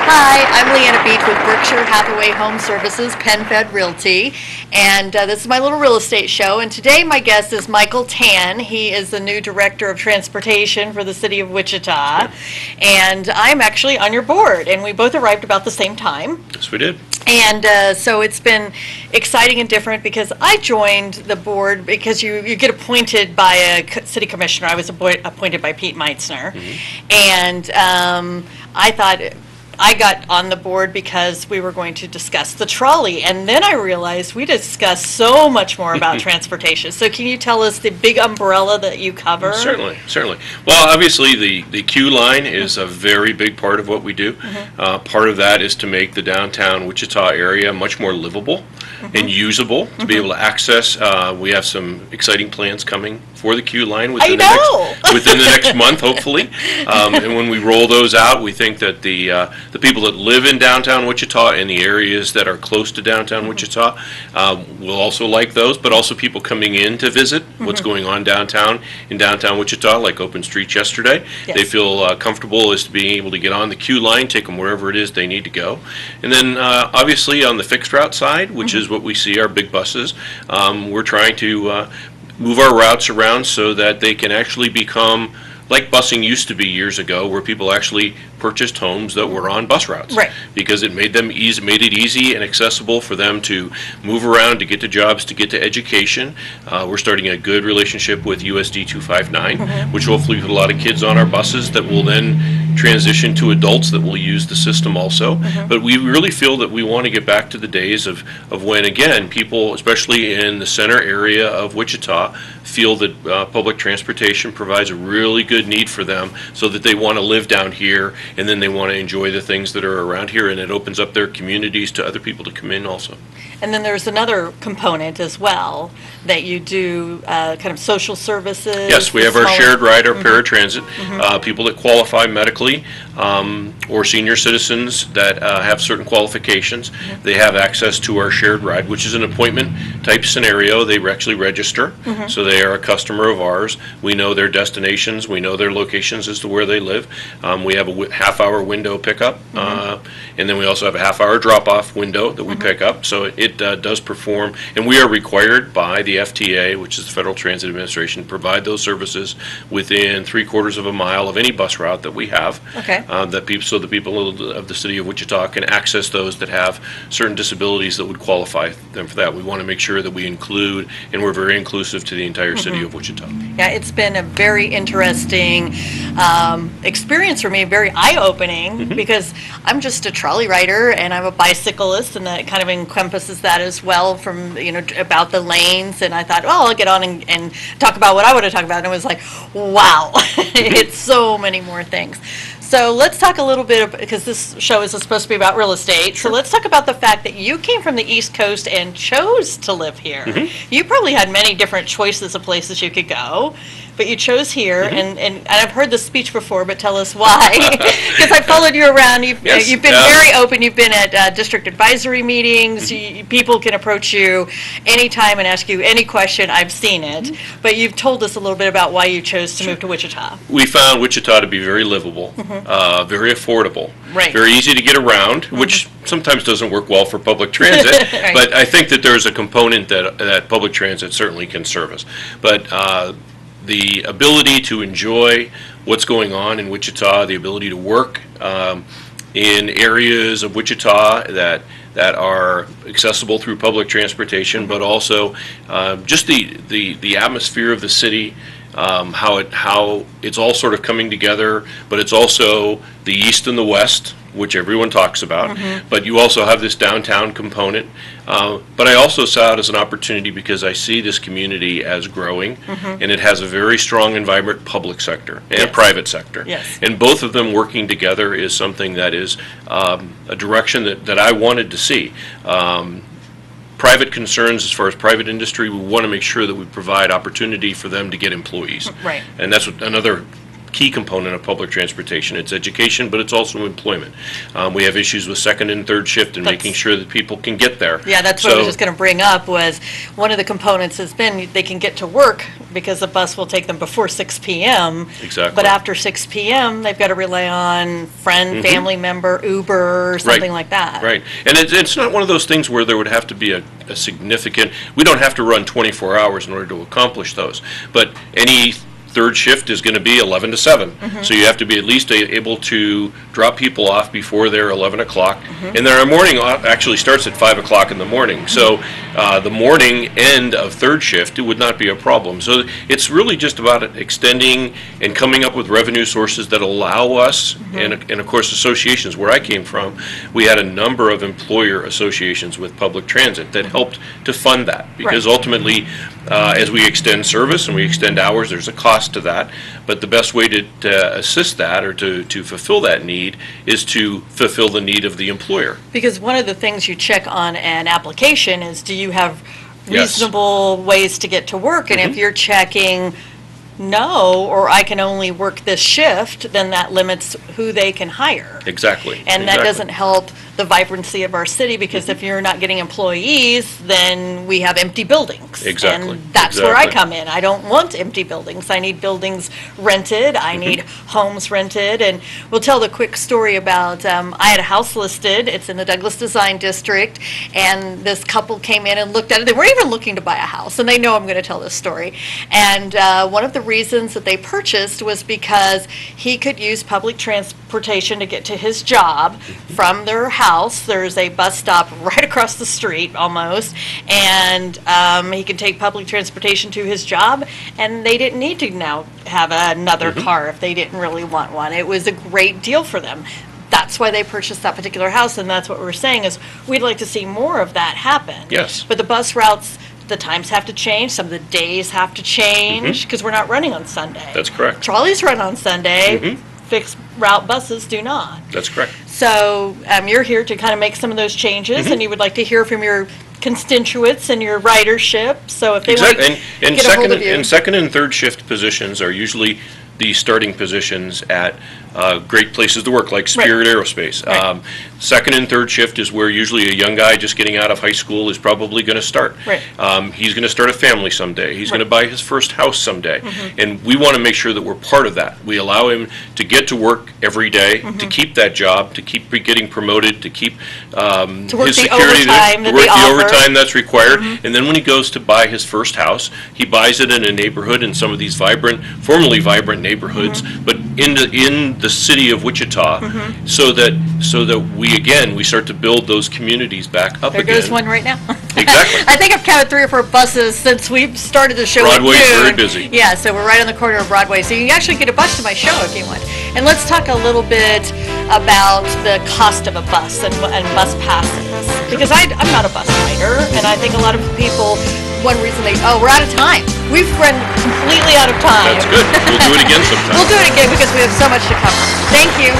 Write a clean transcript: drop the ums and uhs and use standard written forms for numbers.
Hi, I'm LeAnna with Berkshire Hathaway Home Services, PenFed Realty, and this is my little real estate show. And today my guest is Michael Tann. He is the new Director of Transportation for the City of Wichita, and I'm actually on your board, and we both arrived about the same time. Yes, we did. And so it's been exciting and different because I joined the board because you get appointed by a city commissioner. I was appointed by Pete Meitzner, and I thought I got on the board because we were going to discuss the trolley, and then I realized we discussed so much more about transportation. So can you tell us the big umbrella that you cover? Certainly, certainly. Well, obviously the Q line is a very big part of what we do. Part of that is to make the downtown Wichita area much more livable and usable to be able to access. We have some exciting plans coming for the Q line within the next month, hopefully. And when we roll those out, we think that the people that live in downtown Wichita and the areas that are close to downtown Wichita will also like those, but also people coming in to visit what's going on downtown in downtown Wichita, like open streets yesterday. They feel comfortable as to being able to get on the Q line, take them wherever it is they need to go. And then obviously on the fixed route side, which is what we see, our big buses, we're trying to move our routes around so that they can actually become like busing used to be years ago, where people actually purchased homes that were on bus routes, because it made it easy and accessible for them to move around, to get to jobs, to get to education. We're starting a good relationship with USD 259, which will hopefully put a lot of kids on our buses that will then transition to adults that will use the system also. But we really feel that we want to get back to the days of when, again, people, especially in the center area of Wichita, feel that public transportation provides a really good need for them, so that they want to live down here, and then they want to enjoy the things that are around here, and it opens up their communities to other people to come in also. And then there's another component as well, that you do kind of social services. Yes, we have our shared ride, our paratransit, people that qualify medically, or senior citizens that have certain qualifications. They have access to our shared ride, which is an appointment type scenario. They actually register, so they are a customer of ours. We know their destinations, we know their locations as to where they live. We have a half-hour window pickup, and then we also have a half-hour drop-off window that we pick up. So it does perform, and we are required by the FTA, which is the Federal Transit Administration, to provide those services within 3/4 of a mile of any bus route that we have. So the people of the city of Wichita can access those that have certain disabilities that would qualify them for that. We want to make sure that we include, and we're very inclusive to the entire city of Wichita. Yeah, it's been a very interesting experience for me, very eye-opening, because I'm just a trolley rider and I'm a bicyclist, and that kind of encompasses that as well, from, about the lanes. And I thought, well, I'll get on and talk about what I want to talk about, and it was like, wow, it's so many more things. So let's talk a little bit, because this show is supposed to be about real estate. So let's talk about the fact that you came from the East Coast and chose to live here. You probably had many different choices of places you could go, but you chose here, and I've heard this speech before, but tell us why. Because I followed you around. You've been very open. You've been at district advisory meetings. People can approach you anytime and ask you any question. I've seen it. But you've told us a little bit about why you chose to move to Wichita. We found Wichita to be very livable, very affordable, very easy to get around, which sometimes doesn't work well for public transit, but I think that there's a component that public transit certainly can service. But the ability to enjoy what's going on in Wichita, the ability to work in areas of Wichita that are accessible through public transportation, but also just the atmosphere of the city, how it's all sort of coming together, but it's also the East and the West, which everyone talks about, but you also have this downtown component. But I also saw it as an opportunity because I see this community as growing, and it has a very strong and vibrant public sector and private sector. And both of them working together is something that is a direction that I wanted to see. Private concerns, as far as private industry, we want to make sure that we provide opportunity for them to get employees. And that's what another key component of public transportation. It's education, but it's also employment. We have issues with second and third shift and making sure that people can get there. Yeah, that's what I was just going to bring up, was one of the components has been they can get to work because the bus will take them before 6 p.m. Exactly. But after 6 p.m., they've got to rely on friend, family member, Uber, or something like that. Right. And it's not one of those things where there would have to be a significant, we don't have to run 24 hours in order to accomplish those. But any third shift is going to be 11 to 7. So you have to be at least able to drop people off before they're 11 o'clock. And then our morning actually starts at 5 o'clock in the morning. So the morning end of third shift, it would not be a problem. So it's really just about extending and coming up with revenue sources that allow us, and of course associations. Where I came from, we had a number of employer associations with public transit that helped to fund that, because ultimately as we extend service and we extend hours, there's a cost to that, but the best way to assist that or to fulfill that need is to fulfill the need of the employer. Because one of the things you check on an application is, do you have reasonable ways to get to work? And if you're checking no, or I can only work this shift, then that limits who they can hire. Exactly. And that doesn't help the vibrancy of our city, because if you're not getting employees, then we have empty buildings. Exactly. And that's where I come in. I don't want empty buildings. I need buildings rented. I need homes rented. And we'll tell the quick story about, I had a house listed. It's in the Douglas Design District. And this couple came in and looked at it. They weren't even looking to buy a house. And they know I'm going to tell this story. And one of the reasons that they purchased was because he could use public transportation to get to his job from their house. There's a bus stop right across the street almost, and he can take public transportation to his job, and they didn't need to now have another car if they didn't really want one. It was a great deal for them. That's why they purchased that particular house, and that's what we're saying is we'd like to see more of that happen. Yes. But the bus routes, the times have to change, some of the days have to change, because we're not running on Sunday. That's correct. Trolleys run on Sunday, fixed route buses do not. That's correct. So you're here to kind of make some of those changes, and you would like to hear from your constituents and your ridership. So if they want to get a hold of you. And second and third shift positions are usually the starting positions at great places to work, like Spirit Aerospace. Right. Second and third shift is where usually a young guy just getting out of high school is probably going to start. Right. He's going to start a family someday. He's going to buy his first house someday. And we want to make sure that we're part of that. We allow him to get to work every day, to keep that job, to keep getting promoted, to keep his security, to work the overtime that's required. And then when he goes to buy his first house, he buys it in a neighborhood in some of these formerly vibrant neighborhoods, but in the city of Wichita, so that we start to build those communities back up again. There goes one right now. Exactly. I think I've counted 3 or 4 buses since we started the show. Broadway's very busy. Yeah, so we're right on the corner of Broadway, so you can actually get a bus to my show if you want. And let's talk a little bit about the cost of a bus and bus passes, because I'm not a bus rider, and I think a lot of people, one reason we're out of time. We've run completely out of time. That's good. We'll do it again sometime. We'll do it again because we have so much to cover. Thank you.